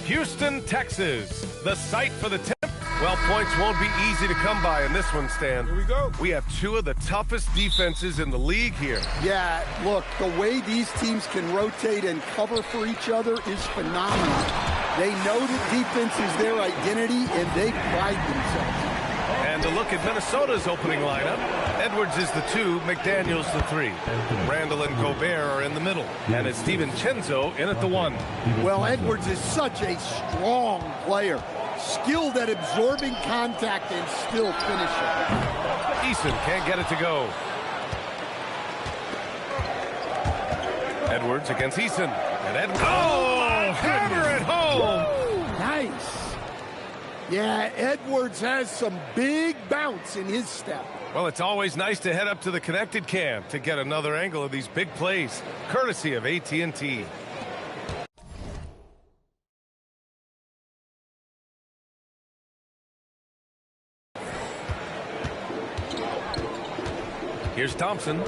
Houston, Texas, the site for the Well, points won't be easy to come by in this one, Stan. Here we go. We have two of the toughest defenses in the league here. Yeah, look, the way these teams can rotate and cover for each other is phenomenal. They know that defense is their identity, and they pride themselves. And to look at Minnesota's opening lineup, Edwards is the 2, McDaniels the 3. Randall and Gobert are in the middle, and it's DiVincenzo in at the 1. Well, Edwards is such a strong player, skilled at absorbing contact and still finishing. Eason can't get it to go. Edwards against Eason, and Edwards. Oh, hammer at home! Woo, nice. Yeah, Edwards has some big bounce in his step. Well, it's always nice to head up to the connected cam to get another angle of these big plays, courtesy of AT&T. Here's Thompson.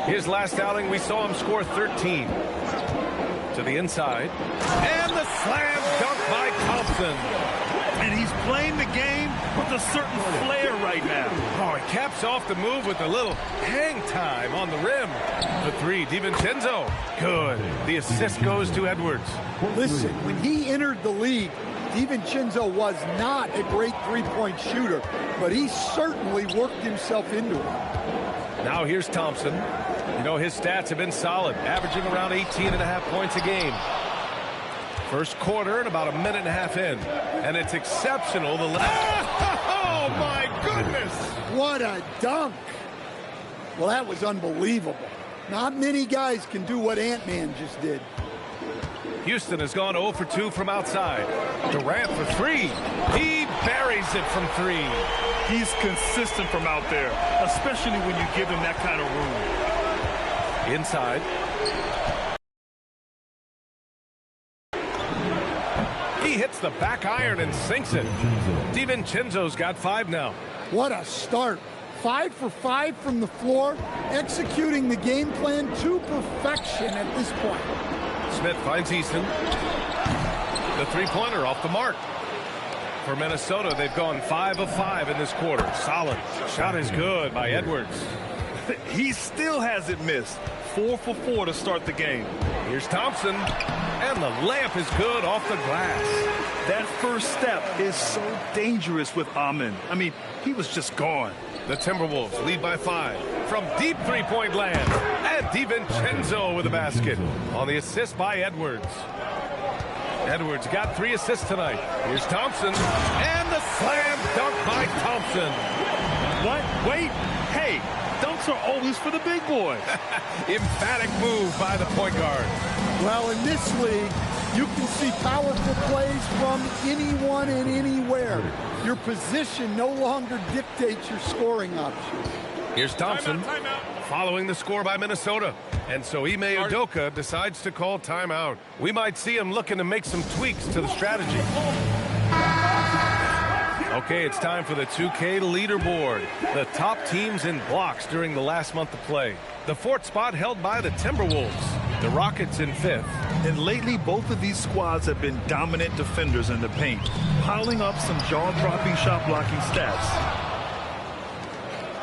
His last outing, we saw him score 13. To the inside. And the slam dunk by Thompson. And he's playing the game with a certain flair right now. Oh, he caps off the move with a little hang time on the rim. The 3, DiVincenzo. Good. The assist goes to Edwards. Listen, when he entered the league, DiVincenzo was not a great three-point shooter, but he certainly worked himself into it. Now here's Thompson. You know, his stats have been solid, averaging around 18.5 points a game. First quarter and about a minute and a half in. And it's exceptional. Oh, my goodness! What a dunk! Well, that was unbelievable. Not many guys can do what Ant-Man just did. Houston has gone 0 for 2 from outside. Durant for 3. He buries it from 3. He's consistent from out there, especially when you give him that kind of room. Inside. He hits the back iron and sinks it. DiVincenzo's got 5 now. What a start. 5 for 5 from the floor, executing the game plan to perfection at this point. Smith finds Easton. The three-pointer off the mark. For Minnesota, they've gone 5 of 5 in this quarter. Solid. Shot is good by Edwards. He still hasn't missed. 4 for 4 to start the game. Here's Thompson. And the layup is good off the glass. That first step is so dangerous with Amen. I mean, he was just gone. The Timberwolves lead by 5 from deep three-point land. And DiVincenzo with a basket on the assist by Edwards. Edwards got 3 assists tonight. Here's Thompson. And the slam dunk by Thompson. What? Wait. Hey, dunks are always for the big boys. Emphatic move by the point guard. Well, in this league, you can see powerful plays from anyone and anywhere. Your position no longer dictates your scoring options. Here's Thompson following the score by Minnesota. And so Ime Udoka decides to call timeout. We might see him looking to make some tweaks to the strategy. Okay, it's time for the 2K leaderboard. The top teams in blocks during the last month of play. The 4th spot held by the Timberwolves. The Rockets in 5th. And lately, both of these squads have been dominant defenders in the paint, piling up some jaw-dropping shot-blocking stats.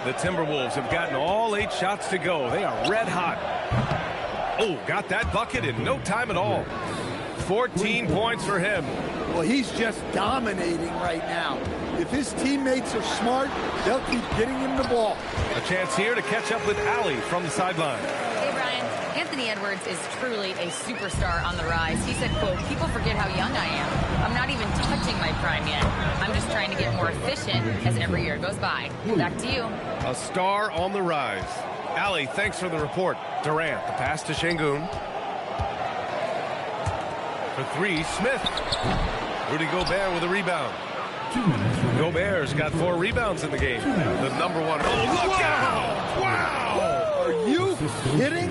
The Timberwolves have gotten all 8 shots to go. They are red hot. Oh, got that bucket in no time at all. 14 points for him. Well, he's just dominating right now. If his teammates are smart, they'll keep getting him the ball. A chance here to catch up with Allie from the sideline. Hey, Brian. Anthony Edwards is truly a superstar on the rise. He said, quote, "People forget how young I am. I'm not even touching my prime yet. I'm just trying to get more efficient as every year goes by." Back to you. A star on the rise. Allie, thanks for the report. Durant, the pass to Şengün. For 3, Smith. Rudy Gobert with a rebound. Gobert's got 4 rebounds in the game. The number 1. Oh, look out! Wow! Are you kidding?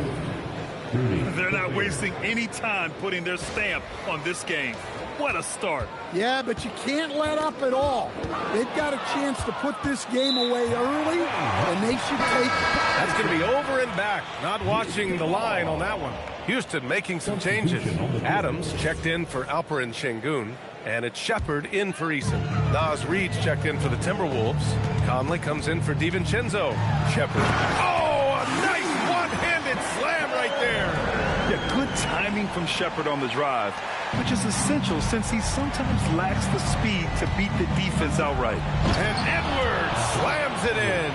They're not wasting any time putting their stamp on this game. What a start. Yeah, but you can't let up at all. They've got a chance to put this game away early, and they should take it. That's going to be over and back. Not watching the line on that one. Houston making some changes. Adams checked in for Alperin Şengün, and it's Shepard in for Eason. Nas Reed's checked in for the Timberwolves. Conley comes in for DiVincenzo. Shepard. Oh, a nice one-handed slam right there. Yeah, good timing from Shepard on the drive, which is essential since he sometimes lacks the speed to beat the defense outright. And Edwards slams it in.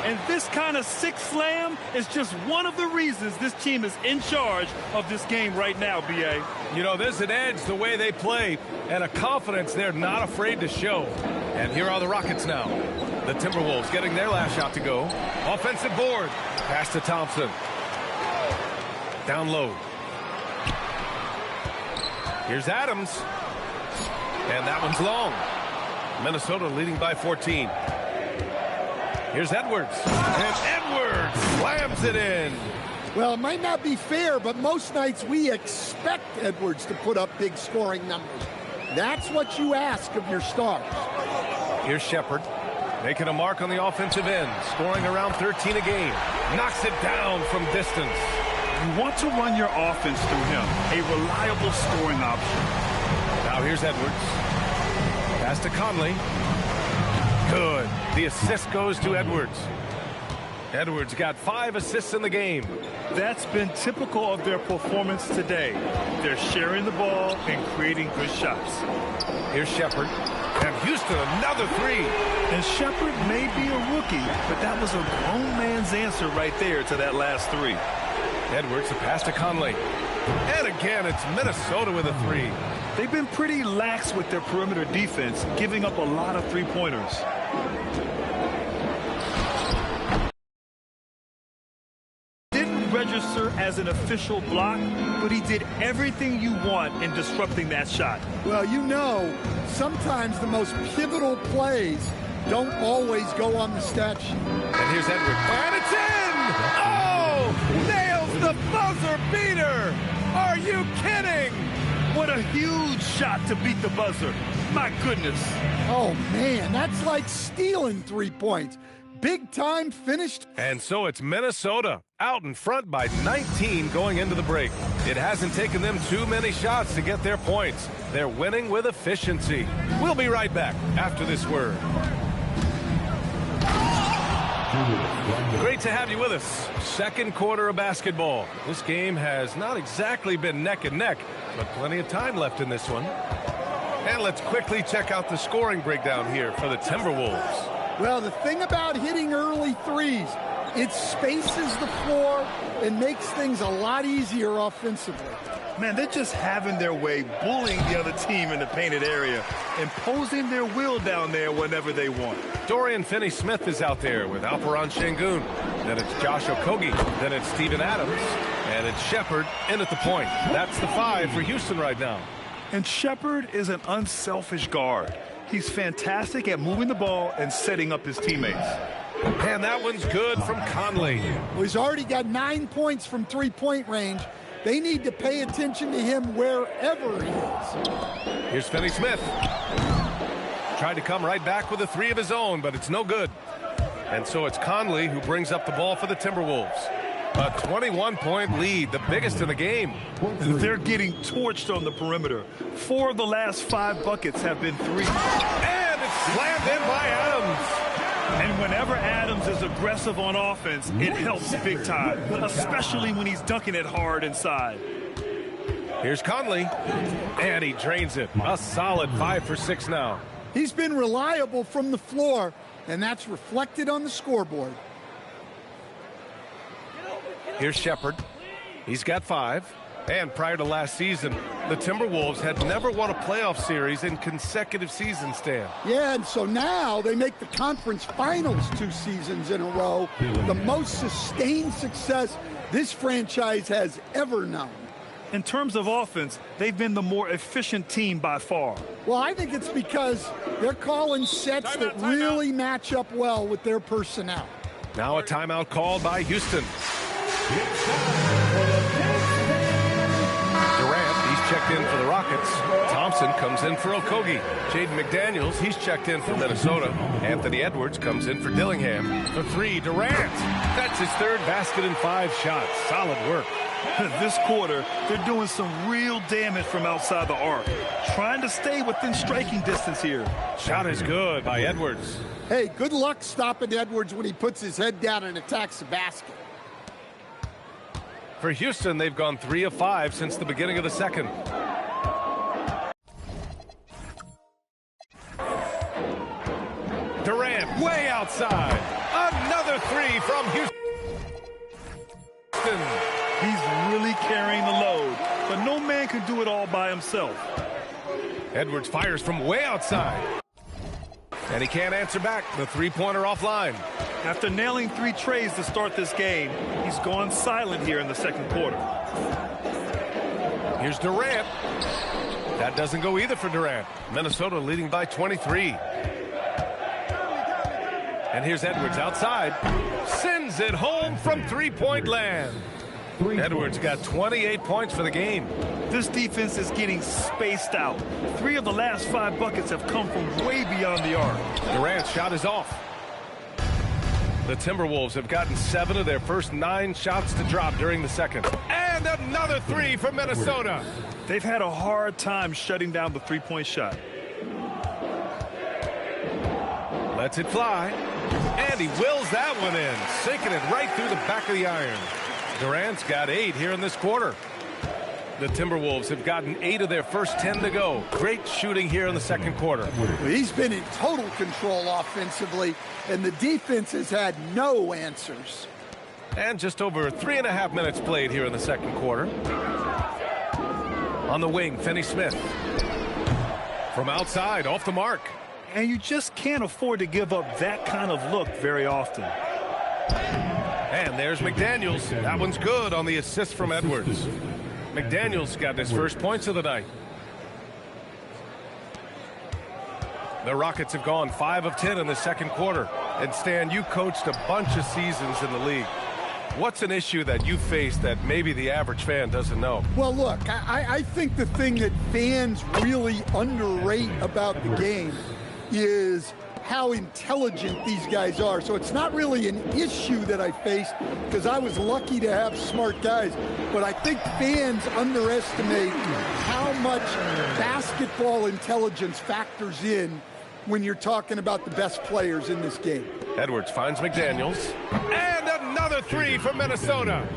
And this kind of sick slam is just one of the reasons this team is in charge of this game right now, B.A. You know, there's an edge the way they play and a confidence they're not afraid to show. And here are the Rockets now. The Timberwolves getting their last shot to go. Offensive board. Pass to Thompson. Down low. Here's Adams. And that one's long. Minnesota leading by 14. Here's Edwards. And Edwards slams it in. Well, it might not be fair, but most nights we expect Edwards to put up big scoring numbers. That's what you ask of your stars. Here's Shepard. Making a mark on the offensive end. Scoring around 13 a game. Knocks it down from distance. You want to run your offense through him. A reliable scoring option. Now here's Edwards. Pass to Conley. Good. The assist goes to Edwards. Edwards got 5 assists in the game. That's been typical of their performance today. They're sharing the ball and creating good shots. Here's Shepard. And Houston, another 3. And Shepard may be a rookie, but that was a grown man's answer right there to that last 3. Edwards, the pass to Conley. And again, it's Minnesota with a 3. They've been pretty lax with their perimeter defense, giving up a lot of three-pointers. Didn't register as an official block, but he did everything you want in disrupting that shot. Well, you know, sometimes the most pivotal plays don't always go on the stat sheet. And here's Edwards. And it's in! Oh! Nails the buzzer beater! Are you kidding? What a huge shot to beat the buzzer. My goodness. Oh, man, that's like stealing 3 points. Big time finished. And so it's Minnesota out in front by 19 going into the break. It hasn't taken them too many shots to get their points. They're winning with efficiency. We'll be right back after this word. Great to have you with us. Second quarter of basketball. This game has not exactly been neck and neck, but plenty of time left in this one. And let's quickly check out the scoring breakdown here for the Timberwolves. Well, the thing about hitting early threes, it spaces the floor and makes things a lot easier offensively. Man, they're just having their way, bullying the other team in the painted area, imposing their will down there whenever they want. Dorian Finney-Smith is out there with Alperin Şengün. Then it's Josh Okogie. Then it's Steven Adams. And it's Shepard in at the point. That's the 5 for Houston right now. And Shepard is an unselfish guard. He's fantastic at moving the ball and setting up his teammates. And that one's good from Conley. Well, he's already got 9 points from three-point range. They need to pay attention to him wherever he is. Here's Finney-Smith. Tried to come right back with a 3 of his own, but it's no good. And so it's Conley who brings up the ball for the Timberwolves. A 21-point lead, the biggest in the game. They're getting torched on the perimeter. 4 of the last 5 buckets have been 3. And it's slammed in by Adams. And whenever Adams is aggressive on offense, it helps big time, especially when he's dunking it hard inside. Here's Conley, and he drains it. A solid 5 for 6 now. He's been reliable from the floor, and that's reflected on the scoreboard. Here's Shepard. He's got 5. And prior to last season, the Timberwolves had never won a playoff series in consecutive seasons, Stan. Yeah, and so now they make the conference finals 2 seasons in a row. The most sustained success this franchise has ever known. In terms of offense, they've been the more efficient team by far. Well, I think it's because they're calling sets that really match up well with their personnel. Now a timeout called by Houston. Durant, he's checked in for the Rockets. Thompson Thompson comes in for Okogie. Jaden McDaniels, he's checked in for Minnesota. Anthony Edwards comes in for Dillingham. For three, Durant. That's his third basket in 5 shots. Solid work. This quarter, they're doing some real damage from outside the arc. Trying to stay within striking distance here. Shot is good by Edwards. Hey, good luck stopping Edwards when he puts his head down and attacks the basket. For Houston, they've gone 3 of 5 since the beginning of the second. Durant way outside. Another 3 from Houston. He's really carrying the load, but no man can do it all by himself. Edwards fires from way outside. And he can't answer back. The three-pointer offline. After nailing 3 trays to start this game, he's gone silent here in the second quarter. Here's Durant. That doesn't go either for Durant. Minnesota leading by 23. And here's Edwards outside. Sends it home from three-point land. Edwards got 28 points for the game. This defense is getting spaced out. 3 of the last 5 buckets have come from way beyond the arc. Durant's shot is off. The Timberwolves have gotten 7 of their first 9 shots to drop during the second. And another 3 for Minnesota. They've had a hard time shutting down the three-point shot. Lets it fly. And he wills that one in, sinking it right through the back of the iron. Durant's got 8 here in this quarter. The Timberwolves have gotten 8 of their first 10 to go. Great shooting here in the second quarter. He's been in total control offensively, and the defense has had no answers. And just over 3.5 minutes played here in the second quarter. On the wing, Finney-Smith. From outside, off the mark. And you just can't afford to give up that kind of look very often. And there's McDaniels. That one's good on the assist from Edwards. McDaniels got his first points of the night. The Rockets have gone 5 of 10 in the second quarter. And Stan, you coached a bunch of seasons in the league. What's an issue that you face that maybe the average fan doesn't know? Well, look, I think the thing that fans really underrate about the game is how intelligent these guys are. So it's not really an issue that I faced because I was lucky to have smart guys. But I think fans underestimate how much basketball intelligence factors in when you're talking about the best players in this game. Edwards finds McDaniels. And another 3 from Minnesota.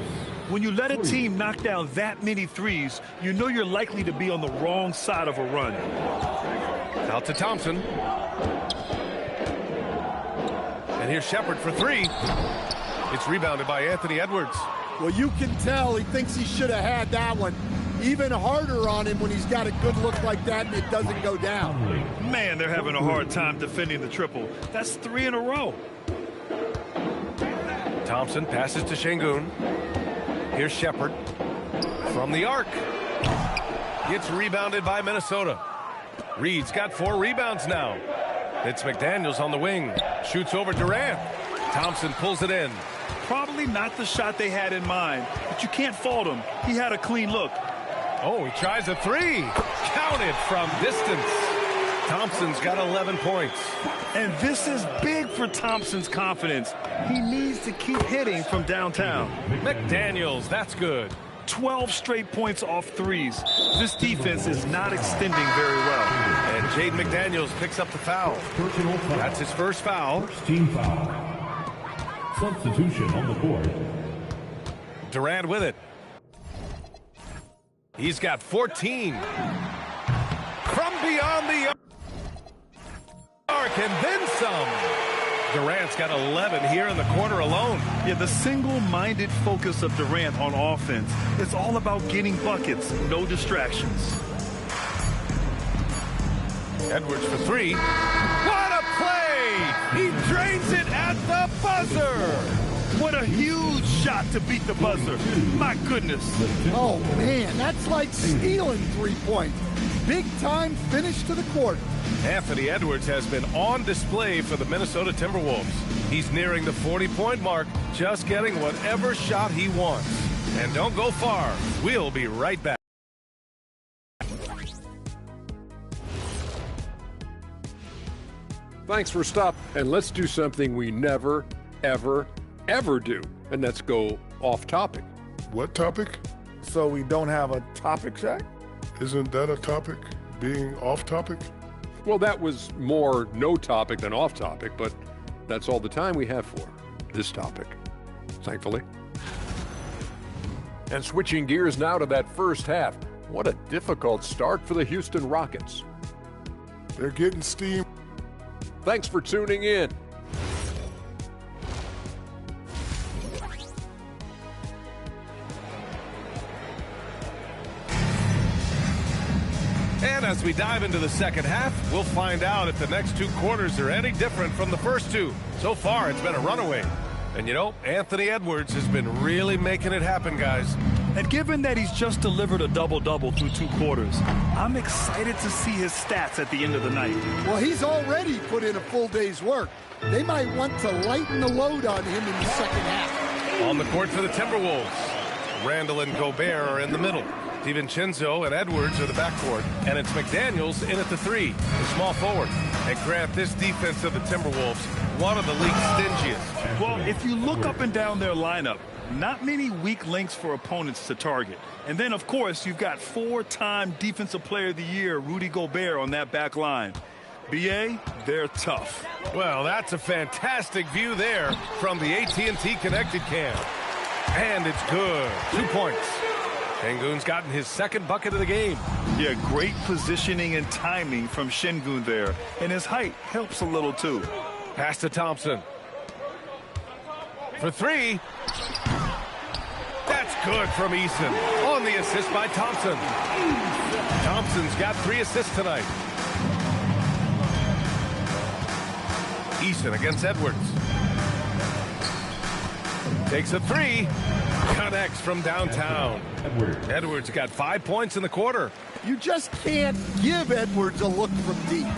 When you let a team knock down that many threes, you know you're likely to be on the wrong side of a run. Out to Thompson. And here's Shepard for 3. It's rebounded by Anthony Edwards. Well, you can tell he thinks he should have had that one. Even harder on him when he's got a good look like that and it doesn't go down. Man, they're having a hard time defending the triple. That's 3 in a row. Thompson passes to Şengün. Here's Shepard from the arc. Gets rebounded by Minnesota. Reed's got 4 rebounds now. It's McDaniels on the wing. Shoots over Durant. Thompson pulls it in. Probably not the shot they had in mind, but you can't fault him. He had a clean look. Oh, he tries a 3. Counted from distance. Thompson's got 11 points. And this is big for Thompson's confidence. He needs to keep hitting from downtown. McDaniels, that's good. 12 straight points off threes. This defense is not extending very well. And Jaden McDaniels picks up the foul. That's his first foul. First team foul. Substitution on the court. Durant with it. He's got 14. From beyond the arc and then some. Durant's got 11 here in the quarter alone. Yeah, the single-minded focus of Durant on offense is all about getting buckets, no distractions. Edwards for 3. What a play! He drains it at the buzzer! What a huge shot to beat the buzzer. My goodness. Oh, man, that's like stealing 3 points. Big-time finish to the quarter. Anthony Edwards has been on display for the Minnesota Timberwolves. He's nearing the 40-point mark, just getting whatever shot he wants. And don't go far. We'll be right back. Thanks for stopping. And let's do something we never, ever, ever do. And let's go off topic. What topic? So we don't have a topic, Shaq? Isn't that a topic? Being off topic? Well, that was more no topic than off topic, but that's all the time we have for this topic, thankfully. And switching gears now to that first half. What a difficult start for the Houston Rockets. They're getting steam. Thanks for tuning in. And as we dive into the second half, we'll find out if the next two quarters are any different from the first two. So far, it's been a runaway. And you know, Anthony Edwards has been really making it happen, guys. And given that he's just delivered a double-double through 2 quarters, I'm excited to see his stats at the end of the night. Well, he's already put in a full day's work. They might want to lighten the load on him in the second half. On the court for the Timberwolves, Randall and Gobert are in the middle. DiVincenzo and Edwards are the backcourt, and it's McDaniels in at the 3, the small forward. And Grant, this defense of the Timberwolves, one of the league's stingiest. Well, if you look up and down their lineup, not many weak links for opponents to target. And then, of course, you've got 4-time Defensive Player of the Year, Rudy Gobert, on that back line. BA, they're tough. Well, that's a fantastic view there from the AT&T Connected Cam. And it's good. 2 points. Şengün's gotten his second bucket of the game. Yeah, great positioning and timing from Şengün there. And his height helps a little, too. Pass to Thompson. For 3. That's good from Eason. On the assist by Thompson. Thompson's got 3 assists tonight. Eason against Edwards. Takes a 3. Connects from downtown. Edwards got 5 points in the quarter. You just can't give Edwards a look from deep.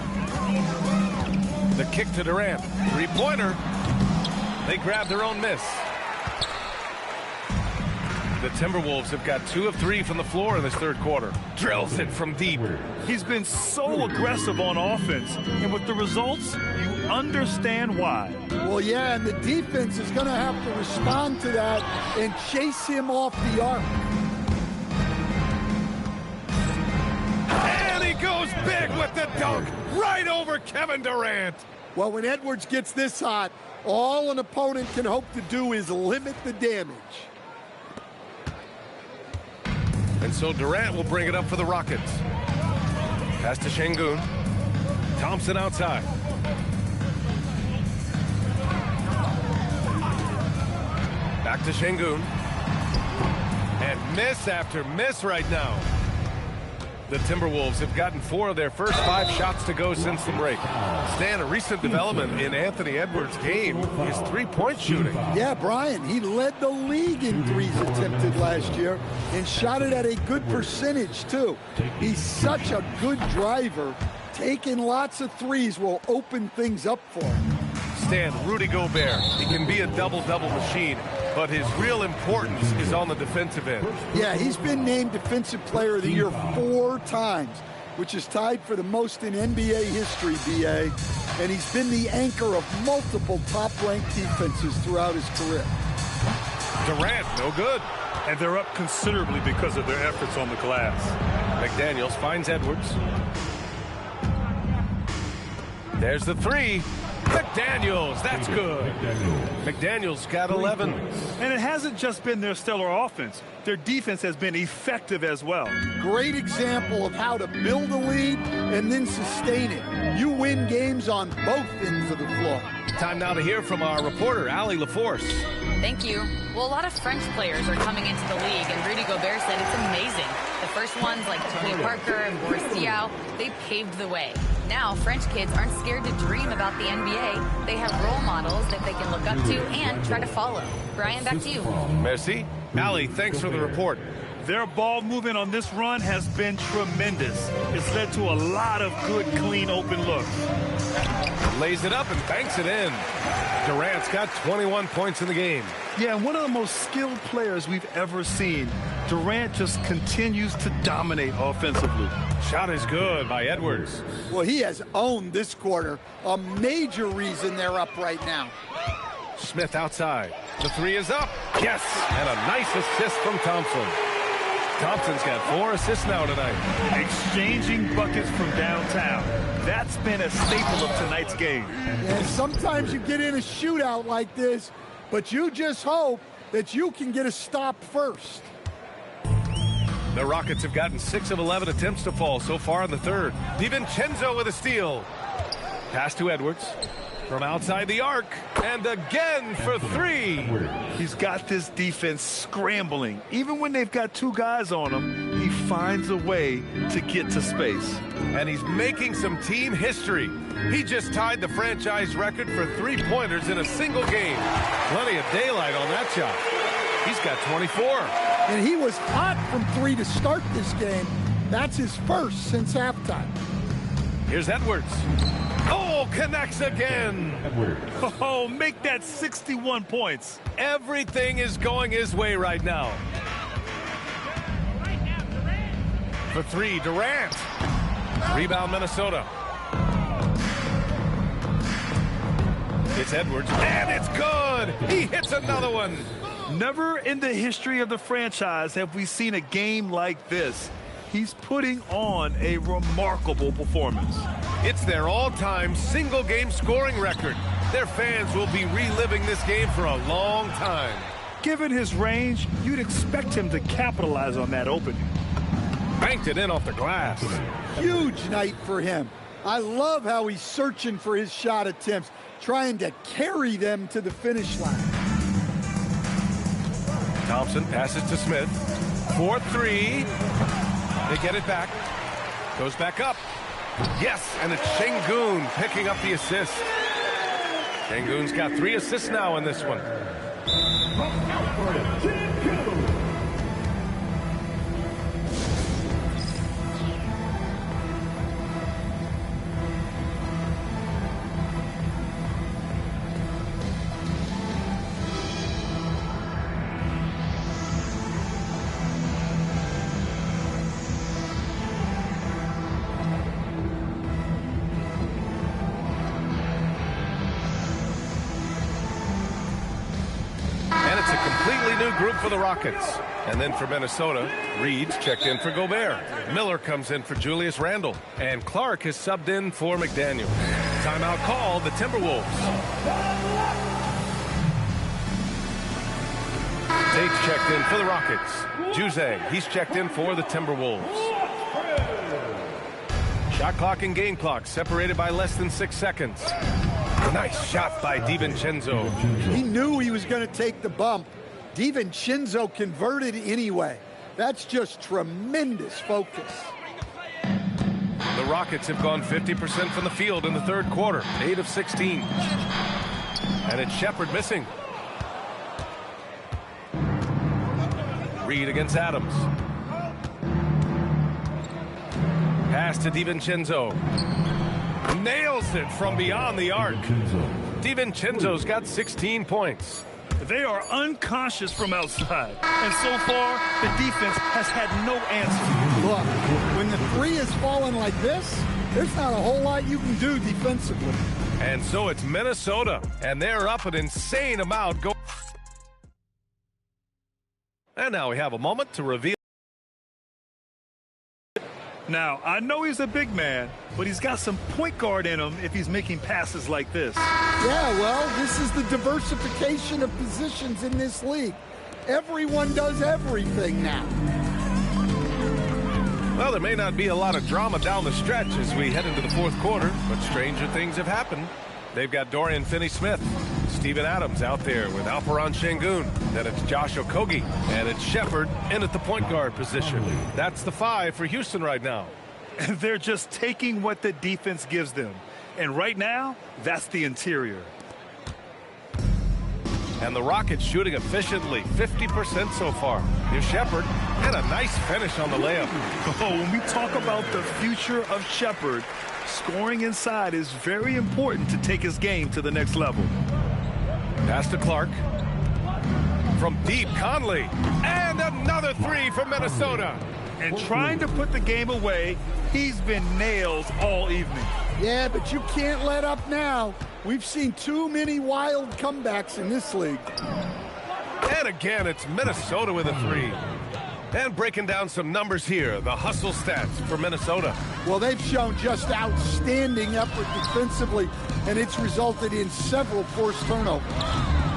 The kick to Durant. 3-pointer. They grab their own miss. The Timberwolves have got 2 of 3 from the floor in this third quarter. Drills it from deep. He's been so aggressive on offense, and with the results, you understand why. Well, yeah, and the defense is going to have to respond to that and chase him off the arc. And he goes big with the dunk right over Kevin Durant. Well, when Edwards gets this hot, all an opponent can hope to do is limit the damage. And so Durant will bring it up for the Rockets. Pass to Şengün. Thompson outside. Back to Şengün. And miss after miss right now. The Timberwolves have gotten 4 of their first 5 shots to go since the break. Stan, a recent development in Anthony Edwards' game is 3-point shooting. Yeah, Brian, he led the league in threes attempted last year and shot it at a good percentage, too. He's such a good driver. Taking lots of threes will open things up for him. Stan, Rudy Gobert, he can be a double-double machine, but his real importance is on the defensive end. Yeah, he's been named Defensive Player of the Year 4 times, which is tied for the most in NBA history, BA. And he's been the anchor of multiple top-ranked defenses throughout his career. Durant, no good. And they're up considerably because of their efforts on the glass. McDaniels finds Edwards. There's the 3. McDaniels, that's good. McDaniels got 11. And it hasn't just been their stellar offense. Their defense has been effective as well. Great example of how to build a lead and then sustain it. You win games on both ends of the floor. Time now to hear from our reporter, Allie LaForce. Thank you. Well, a lot of French players are coming into the league, and Rudy Gobert said it's amazing. The first ones, like Tony Parker and Boris Diaw, they paved the way. Now, French kids aren't scared to dream about the NBA. They have role models that they can look up to and try to follow. Brian, back to you. Merci. Allie, thanks for the report. Their ball movement on this run has been tremendous. It's led to a lot of good, clean, open looks. Lays it up and banks it in. Durant's got 21 points in the game. Yeah, and one of the most skilled players we've ever seen. Durant just continues to dominate offensively. Shot is good by Edwards. Well, he has owned this quarter. A major reason they're up right now. Smith outside. The three is up. Yes, and a nice assist from Thompson. Thompson's got 4 assists now tonight. Exchanging buckets from downtown. That's been a staple of tonight's game. And sometimes you get in a shootout like this, but you just hope that you can get a stop first. The Rockets have gotten 6 of 11 attempts to fall so far in the third. DiVincenzo with a steal. Pass to Edwards from outside the arc, and again for 3. He's got this defense scrambling. Even when they've got 2 guys on him, he finds a way to get to space. And he's making some team history. He just tied the franchise record for 3-pointers in a single game. Plenty of daylight on that shot. He's got 24. And he was hot from 3 to start this game. That's his first since halftime. Here's Edwards. Oh, connects again. Oh, make that 61 points. Everything is going his way right now. For 3, Durant. Rebound, Minnesota. It's Edwards, and it's good. He hits another one. Never in the history of the franchise have we seen a game like this. He's putting on a remarkable performance. It's their all-time single-game scoring record. Their fans will be reliving this game for a long time. Given his range, you'd expect him to capitalize on that opening. Banked it in off the glass. Huge night for him. I love how he's searching for his shot attempts, trying to carry them to the finish line. Thompson passes to Smith. 4-3. They get it back. Goes back up. Yes, and it's Şengün picking up the assist. Şengün's got 3 assists now in this one. Group for the Rockets. And then for Minnesota, Reed's checked in for Gobert. Miller comes in for Julius Randle. And Clark has subbed in for McDaniel. Timeout called the Timberwolves. Tate's checked in for the Rockets. Juzang, he's checked in for the Timberwolves. Shot clock and game clock separated by less than 6 seconds. Nice shot by DiVincenzo. He knew he was going to take the bump. DiVincenzo converted anyway. That's just tremendous focus. The Rockets have gone 50% from the field in the third quarter, 8 of 16. And it's Shepherd missing. Reed against Adams. Pass to DiVincenzo. Nails it from beyond the arc. DiVincenzo's got 16 points. They are unconscious from outside. And so far, the defense has had no answer. Look, when the 3 is falling like this, there's not a whole lot you can do defensively. And so it's Minnesota, and they're up an insane amount. And now we have a moment to reveal. Now, I know he's a big man, but he's got some point guard in him if he's making passes like this. Yeah, well, this is the diversification of positions in this league. Everyone does everything now. Well, there may not be a lot of drama down the stretch as we head into the fourth quarter, but stranger things have happened. They've got Dorian Finney-Smith, Steven Adams out there with Alperen Şengün. Then it's Josh Okogie, and it's Shepherd in at the point guard position. That's the 5 for Houston right now. They're just taking what the defense gives them. And right now, that's the interior. And the Rockets shooting efficiently, 50% so far. Here's Shepherd, and a nice finish on the layup. Oh, when we talk about the future of Shepherd, scoring inside is very important to take his game to the next level. Pass to Clark. From deep, Conley. And another three from Minnesota. And trying to put the game away, he's been nails all evening. Yeah, but you can't let up now. We've seen too many wild comebacks in this league. And again, it's Minnesota with a three. And breaking down some numbers here, the hustle stats for Minnesota. Well, they've shown just outstanding effort defensively, and it's resulted in several forced turnovers.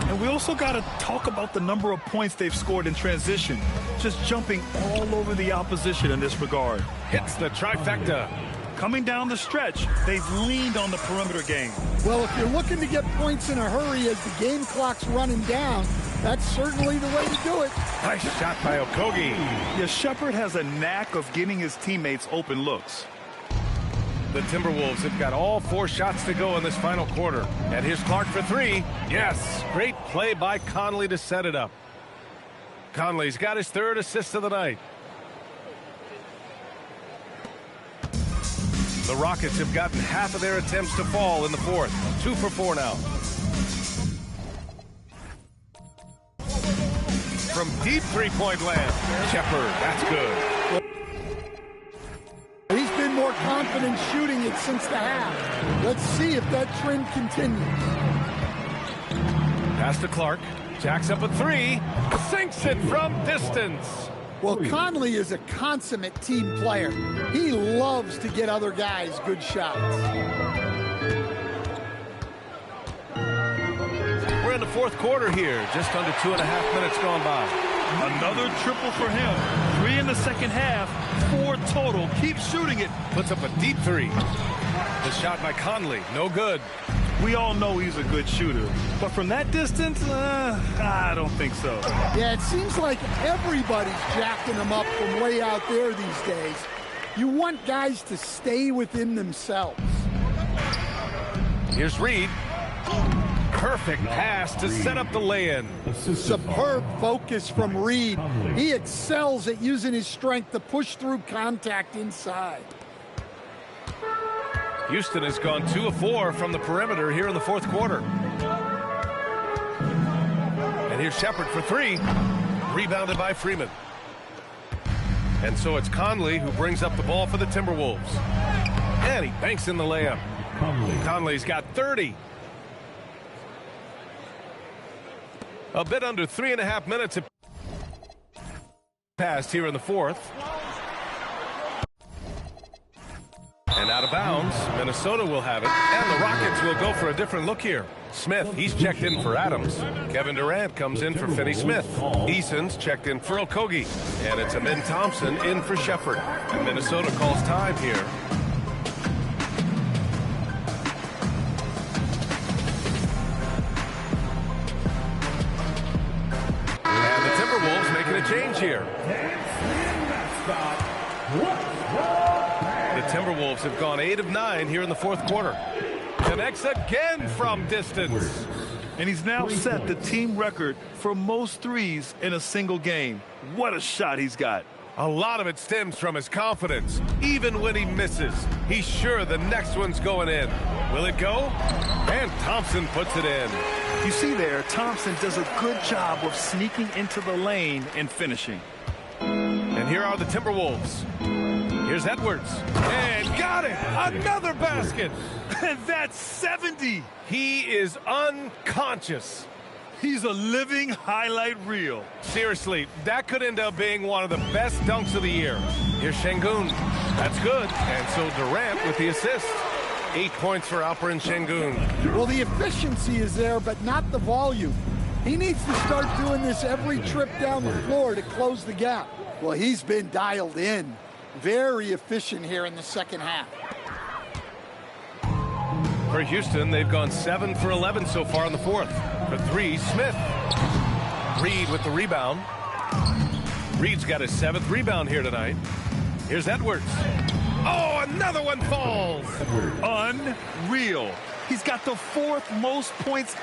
And we also got to talk about the number of points they've scored in transition, just jumping all over the opposition in this regard. Hits the trifecta. Coming down the stretch, they've leaned on the perimeter game. Well, if you're looking to get points in a hurry as the game clock's running down, that's certainly the way to do it. Nice shot by Okogie. Yeah, Shepherd has a knack of getting his teammates open looks. The Timberwolves have got all 4 shots to go in this final quarter. And here's Clark for 3. Yes, great play by Conley to set it up. Conley's got his 3rd assist of the night. The Rockets have gotten half of their attempts to fall in the 4th. 2 for 4 now. From deep three-point land, Shepherd, that's good. He's been more confident shooting it since the half. Let's see if that trend continues. Pass to Clark. Jacks up a 3. Sinks it from distance. Well, Conley is a consummate team player. He loves to get other guys good shots. We're in the 4th quarter here. Just under 2.5 minutes gone by. Another triple for him. 3 in the second half, 4 total. Keep shooting it. Puts up a deep 3. The shot by Conley, no good. We all know he's a good shooter, but from that distance, I don't think so. Yeah, it seems like everybody's jacking him up from way out there these days. You want guys to stay within themselves. Here's Reed. Perfect pass to set up the lay-in. Superb focus from Reed. He excels at using his strength to push through contact inside. Houston has gone 2 of 4 from the perimeter here in the 4th quarter. And here's Shepherd for 3. Rebounded by Freeman. And so it's Conley who brings up the ball for the Timberwolves. And he banks in the layup. Conley's got 30. A bit under 3.5 minutes have passed here in the 4th. And out of bounds, Minnesota will have it. And the Rockets will go for a different look here. Smith, he's checked in for Adams. Kevin Durant comes in for Finney-Smith. Eason's checked in for Okogie. And it's Amin Thompson in for Shepherd. And Minnesota calls time here. And the Timberwolves making a change here. The Timberwolves have gone 8 of 9 here in the 4th quarter. Connects again from distance. And he's now set the team record for most threes in a single game. What a shot he's got. A lot of it stems from his confidence. Even when he misses, he's sure the next one's going in. Will it go? And Thompson puts it in. You see there, Thompson does a good job of sneaking into the lane and finishing. And here are the Timberwolves. Here's Edwards. And got it! Another basket! And that's 70! He is unconscious. He's a living highlight reel. Seriously, that could end up being one of the best dunks of the year. Here's Şengün. That's good. And so Durant with the assist. 8 points for Alperen Şengün. Well, the efficiency is there, but not the volume. He needs to start doing this every trip down the floor to close the gap. Well, he's been dialed in. Very efficient here in the second half. For Houston, they've gone 7 for 11 so far in the 4th. For 3, Smith. Reed with the rebound. Reed's got his 7th rebound here tonight. Here's Edwards. Oh, another one falls. Unreal. He's got the 4th most points